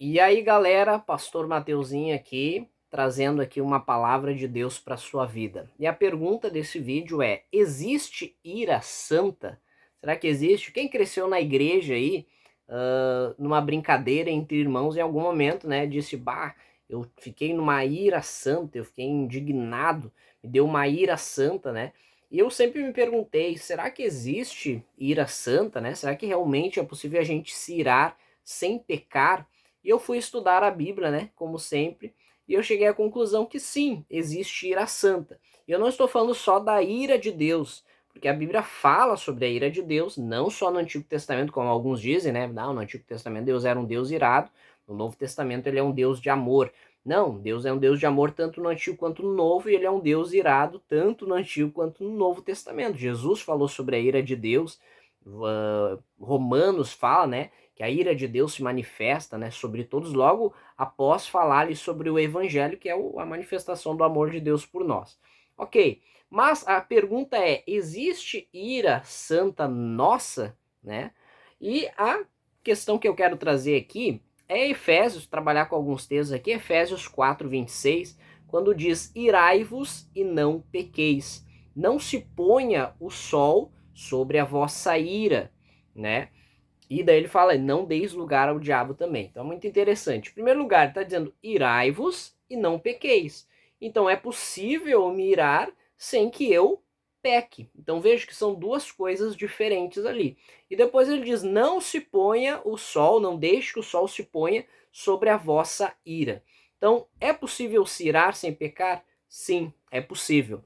E aí, galera, Pastor Mateuzinho aqui, trazendo aqui uma palavra de Deus para sua vida. E a pergunta desse vídeo é: existe ira santa? Será que existe? Quem cresceu na igreja aí, numa brincadeira entre irmãos, em algum momento, né, disse: bah, eu fiquei numa ira santa, eu fiquei indignado, me deu uma ira santa, né? E eu sempre me perguntei: será que existe ira santa, né? Será que realmente é possível a gente se irar sem pecar? E eu fui estudar a Bíblia, né, como sempre, e eu cheguei à conclusão que sim, existe ira santa. E eu não estou falando só da ira de Deus, porque a Bíblia fala sobre a ira de Deus, não só no Antigo Testamento, como alguns dizem, né? Não, no Antigo Testamento Deus era um Deus irado, no Novo Testamento ele é um Deus de amor. Não, Deus é um Deus de amor tanto no Antigo quanto no Novo, e ele é um Deus irado tanto no Antigo quanto no Novo Testamento. Jesus falou sobre a ira de Deus, Romanos fala, né, que a ira de Deus se manifesta, né, sobre todos, logo após falar sobre o evangelho, que é a manifestação do amor de Deus por nós. Ok, mas a pergunta é: existe ira santa nossa, né? E a questão que eu quero trazer aqui é Efésios, trabalhar com alguns textos aqui, Efésios 4:26, quando diz: irai-vos e não pequeis, não se ponha o sol sobre a vossa ira, né? E daí ele fala: não deis lugar ao diabo também. Então é muito interessante. Em primeiro lugar, ele está dizendo: irai-vos e não pequeis. Então é possível me irar sem que eu peque. Então veja que são duas coisas diferentes ali. E depois ele diz: não se ponha o sol, não deixe que o sol se ponha sobre a vossa ira. Então é possível se irar sem pecar? Sim, é possível.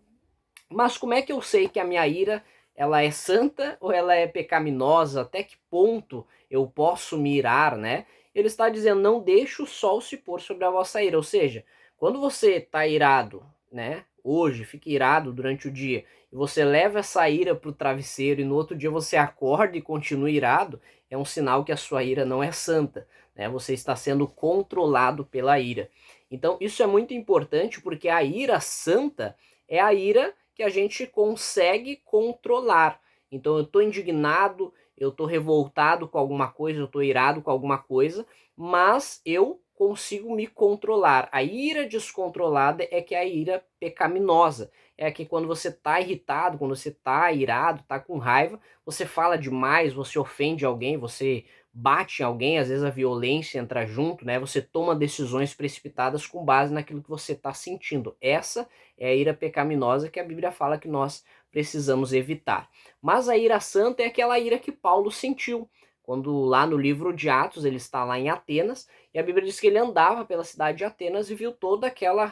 Mas como é que eu sei que a minha ira ela é santa ou ela é pecaminosa? Até que ponto eu posso me irar, né? Ele está dizendo: não deixe o sol se pôr sobre a vossa ira. Ou seja, quando você está irado, né? Hoje, fica irado durante o dia, e você leva essa ira para o travesseiro e no outro dia você acorda e continua irado, é um sinal que a sua ira não é santa, né? Você está sendo controlado pela ira. Então, isso é muito importante porque a ira santa é a ira que a gente consegue controlar. Então eu estou indignado, eu estou revoltado com alguma coisa, eu estou irado com alguma coisa, mas eu consigo me controlar. A ira descontrolada é que é a ira pecaminosa. É que quando você está irritado, quando você está irado, está com raiva, você fala demais, você ofende alguém, você bate em alguém, às vezes a violência entra junto, né? Você toma decisões precipitadas com base naquilo que você está sentindo. Essa é a ira pecaminosa que a Bíblia fala que nós precisamos evitar. Mas a ira santa é aquela ira que Paulo sentiu, quando lá no livro de Atos ele está lá em Atenas, e a Bíblia diz que ele andava pela cidade de Atenas e viu toda aquela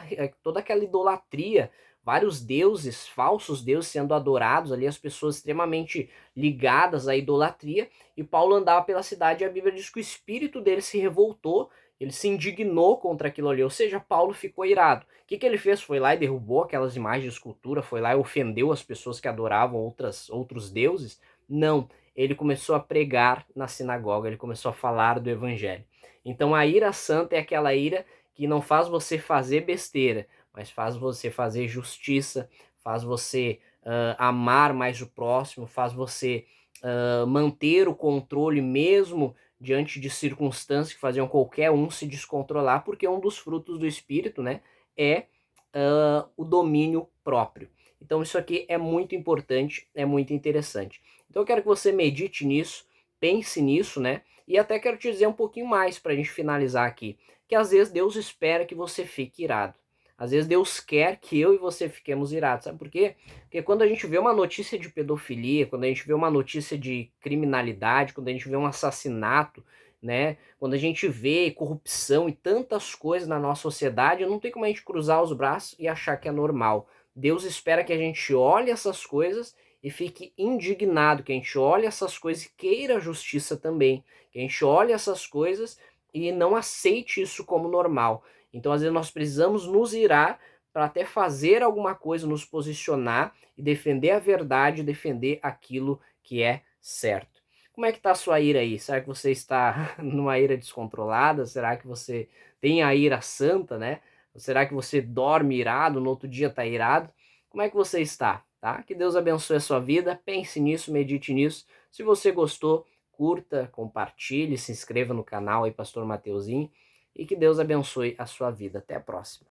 idolatria, vários deuses, falsos deuses sendo adorados ali, as pessoas extremamente ligadas à idolatria, e Paulo andava pela cidade e a Bíblia diz que o espírito dele se revoltou, ele se indignou contra aquilo ali, ou seja, Paulo ficou irado. O que ele fez? Foi lá e derrubou aquelas imagens de escultura, foi lá e ofendeu as pessoas que adoravam outros deuses? Não, ele começou a pregar na sinagoga, ele começou a falar do evangelho. Então a ira santa é aquela ira que não faz você fazer besteira, mas faz você fazer justiça, faz você amar mais o próximo, faz você manter o controle mesmo diante de circunstâncias que faziam qualquer um se descontrolar, porque um dos frutos do espírito, né, é o domínio próprio. Então isso aqui é muito importante, é muito interessante. Então eu quero que você medite nisso, pense nisso, né? E até quero te dizer um pouquinho mais para a gente finalizar aqui, que às vezes Deus espera que você fique irado. Às vezes Deus quer que eu e você fiquemos irados. Sabe por quê? Porque quando a gente vê uma notícia de pedofilia, quando a gente vê uma notícia de criminalidade, quando a gente vê um assassinato, né? Quando a gente vê corrupção e tantas coisas na nossa sociedade, não tem como a gente cruzar os braços e achar que é normal. Deus espera que a gente olhe essas coisas e fique indignado, que a gente olhe essas coisas e queira justiça também, que a gente olhe essas coisas e não aceite isso como normal. Então, às vezes, nós precisamos nos irar para até fazer alguma coisa, nos posicionar e defender a verdade, defender aquilo que é certo. Como é que está a sua ira aí? Será que você está numa ira descontrolada? Será que você tem a ira santa, né? Ou será que você dorme irado, no outro dia está irado? Como é que você está, tá? Que Deus abençoe a sua vida, pense nisso, medite nisso. Se você gostou, curta, compartilhe, se inscreva no canal aí, Pastor Mateuzinho. e que Deus abençoe a sua vida. Até a próxima.